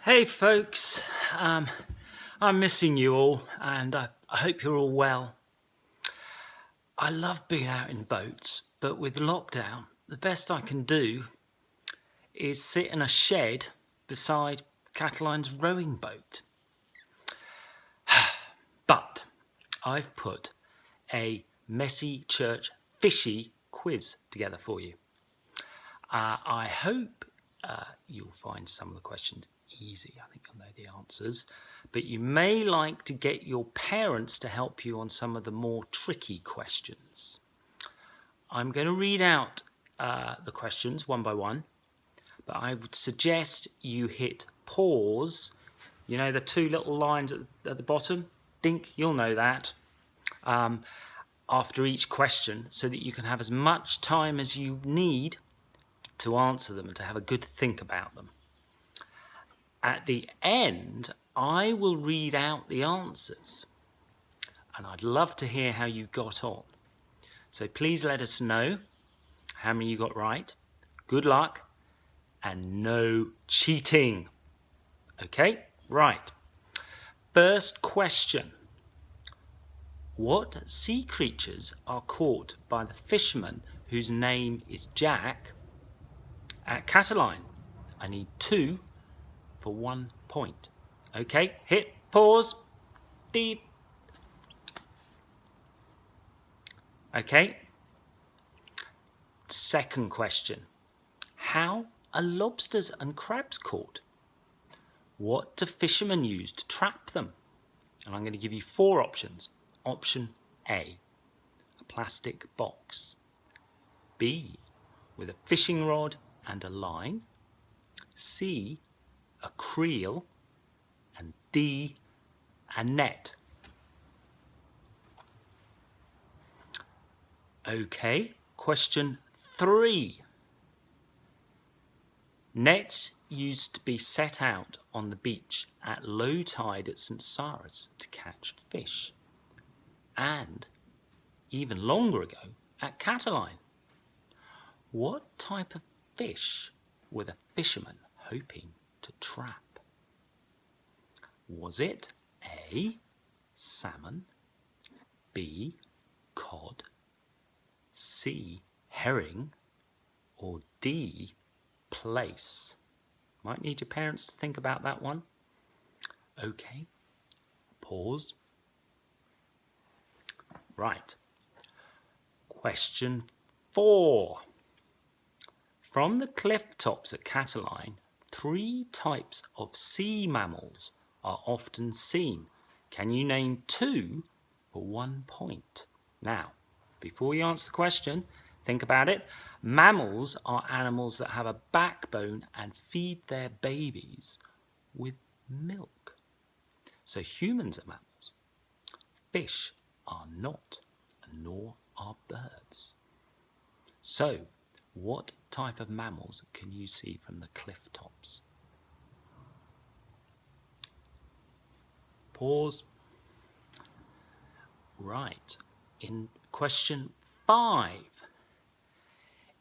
Hey folks, I'm missing you all and I hope you're all well. I love being out in boats, but with lockdown, the best I can do is sit in a shed beside Catterline's rowing boat. But I've put a messy church fishy quiz together for you. I hope you'll find some of the questions easy. I think you'll know the answers, but you may like to get your parents to help you on some of the more tricky questions. I'm going to read out the questions one by one, but I would suggest you hit pause. You know the two little lines at the bottom? Think you'll know that. After each question, so that you can have as much time as you need to answer them and to have a good think about them. At the end, I will read out the answers, and I'd love to hear how you got on. So please let us know how many you got right. Good luck, and no cheating. Okay, right. First question. What sea creatures are caught by the fisherman whose name is Jack at Catterline? I need 2 for 1 point. Okay, hit pause. Beep. Okay. Second question. How are lobsters and crabs caught? What do fishermen use to trap them? And I'm going to give you 4 options. Option A, a plastic box. B, with a fishing rod and a line. C, a creel. And D, a net. Okay, question 3. Nets used to be set out on the beach at low tide at St. Sarah's to catch fish. And even longer ago at Catterline. What type of fish were the fishermen hoping to trap? Was it A, salmon, B, cod, C, herring, or D, plaice? Might need your parents to think about that one. Okay, pause. Right. Question 4. From the cliff tops at Catterline, 3 types of sea mammals are often seen. Can you name 2 for 1 point? Now, before you answer the question, think about it. Mammals are animals that have a backbone and feed their babies with milk. So humans are mammals. Fish are not, nor are birds. So, what type of mammals can you see from the cliff tops? Pause. Right. In question 5.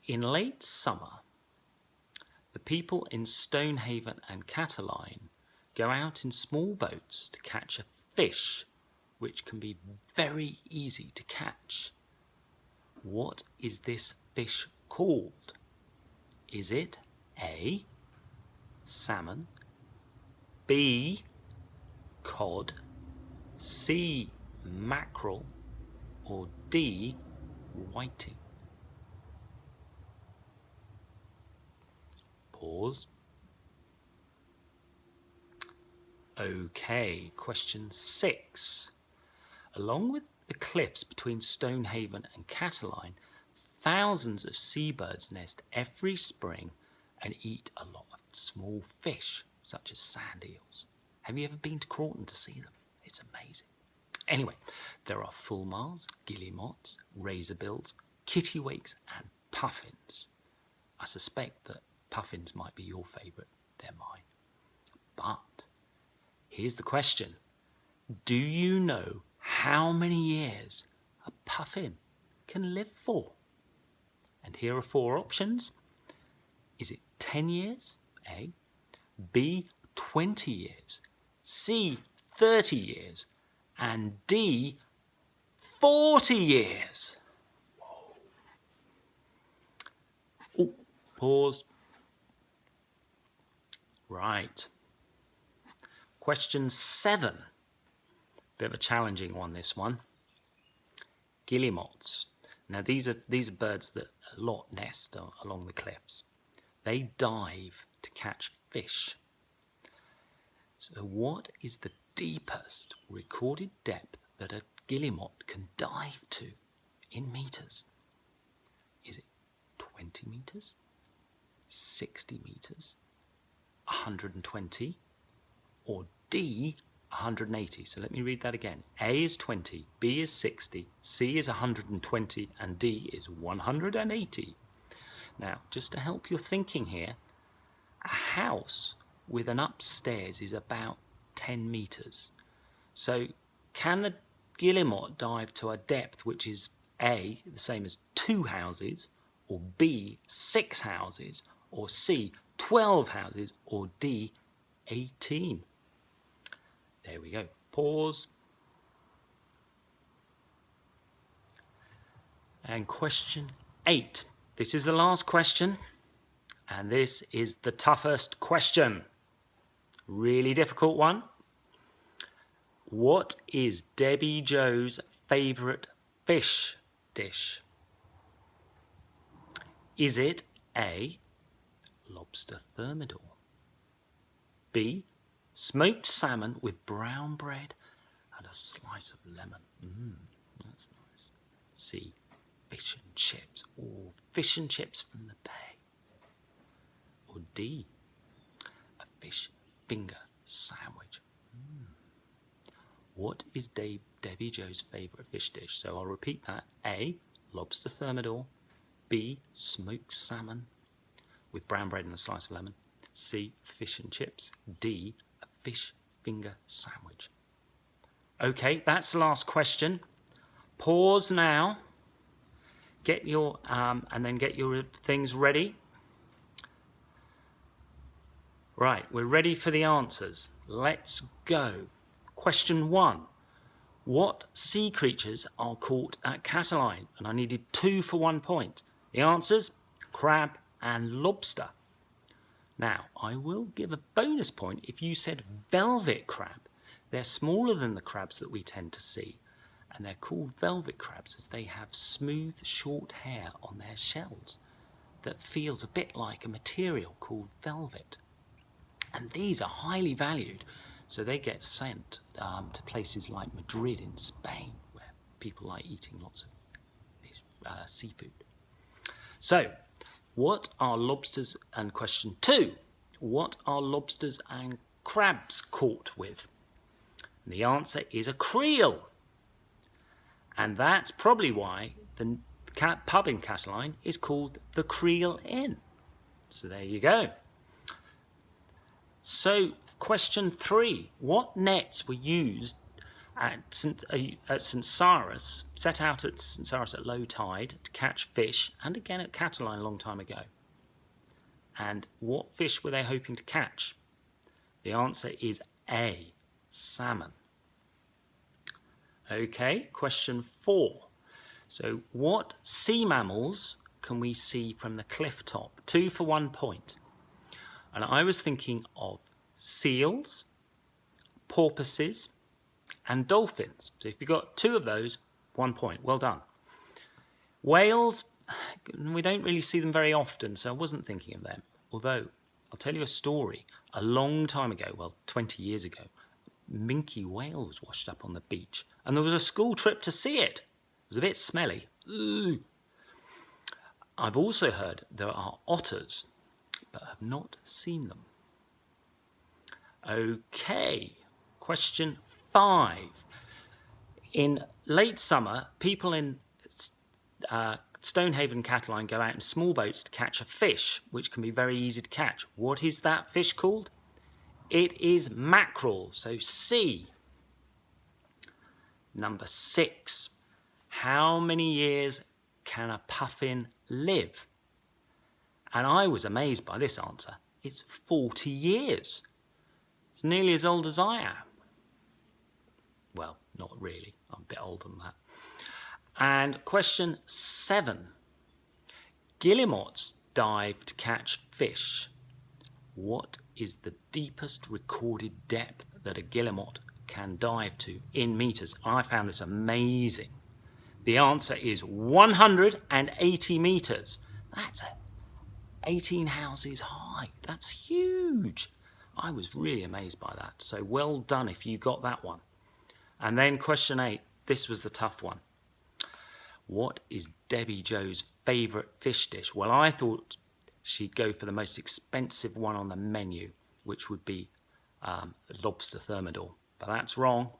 In late summer, the people in Stonehaven and Catterline go out in small boats to catch a fish which can be very easy to catch. What is this fish called? Is it A, salmon, B, cod, C, mackerel, or D, whiting? Pause. Okay, question 6. Along with the cliffs between Stonehaven and Catterline, thousands of seabirds nest every spring and eat a lot of small fish, such as sand eels. Have you ever been to Croughton to see them? It's amazing. Anyway, there are fulmars, guillemots, razorbills, kittiwakes and puffins. I suspect that puffins might be your favourite. They're mine. But here's the question. Do you know how many years a puffin can live for? And here are 4 options. Is it 10 years? A. B. 20 years, C, 30 years, and D, 40 years. Oh, pause. Right. Question 7. Bit of a challenging one, this one. Guillemots. Now these are birds that a lot nest along the cliffs. They dive to catch fish. So what is the deepest recorded depth that a guillemot can dive to in meters? Is it 20 meters, 60 meters, 120, or D, 180? So let me read that again. A is 20, B is 60, C is 120, and D is 180. Now, just to help your thinking here, a house with an upstairs is about 10 meters. So can the guillemot dive to a depth which is A, the same as 2 houses, or B, 6 houses, or C, 12 houses, or D, 18? There we go. Pause. And question 8. This is the last question, and this is the toughest question. Really difficult one. What is Debbie Jo's favourite fish dish? Is it A, lobster thermidor, B, smoked salmon with brown bread and a slice of lemon? That's nice. C, fish and chips. Oh, fish and chips from the bay. Or D, a fish finger sandwich. What is Debbie Jo's favourite fish dish? So I'll repeat that. A, lobster thermidor. B, smoked salmon with brown bread and a slice of lemon. C, fish and chips. D, a fish finger sandwich. Okay, that's the last question. Pause now. Get your and then get your things ready. Right, we're ready for the answers. Let's go. Question 1. What sea creatures are caught at Catterline? And I needed 2 for 1 point. The answers, crab and lobster. Now, I will give a bonus point if you said velvet crab. They're smaller than the crabs that we tend to see, and they're called velvet crabs as they have smooth, short hair on their shells that feels a bit like a material called velvet. And these are highly valued, so they get sent to places like Madrid in Spain, where people like eating lots of seafood. So, what are lobsters, and question 2, what are lobsters and crabs caught with? And the answer is a creel. And that's probably why the pub in Catterline is called the Creel Inn. So there you go. So, question 3, what nets were used at St Cyrus, set out at St Cyrus at low tide to catch fish, and again at Catterline a long time ago? And what fish were they hoping to catch? The answer is A, salmon. Okay, question 4. So, what sea mammals can we see from the cliff top? 2 for 1 point. And I was thinking of seals, porpoises, and dolphins. So if you got 2 of those, 1 point. Well done. Whales, we don't really see them very often, so I wasn't thinking of them. Although, I'll tell you a story. A long time ago, well, 20 years ago, minke whale was washed up on the beach, and there was a school trip to see it. It was a bit smelly. Ooh. I've also heard there are otters, but have not seen them. Okay, question 5. In late summer, people in Stonehaven, Catterline go out in small boats to catch a fish, which can be very easy to catch. What is that fish called? It is mackerel, so C. Number 6. How many years can a puffin live? And I was amazed by this answer. It's 40 years. It's nearly as old as I am. Well, not really. I'm a bit older than that. And question 7. Guillemots dive to catch fish. What is the deepest recorded depth that a guillemot can dive to in meters? I found this amazing. The answer is 180 meters. That's 18 houses high. That's huge. I was really amazed by that. So well done if you got that one. And then question 8. This was the tough one. What is Debbie Jo's favourite fish dish? Well, I thought she'd go for the most expensive one on the menu, which would be lobster thermidor. But that's wrong.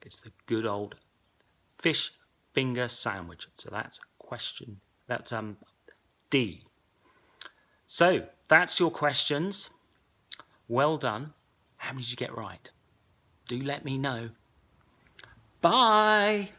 It's the good old fish finger sandwich. So that's D. So that's your questions. Well done. How many did you get right? Do let me know. Bye.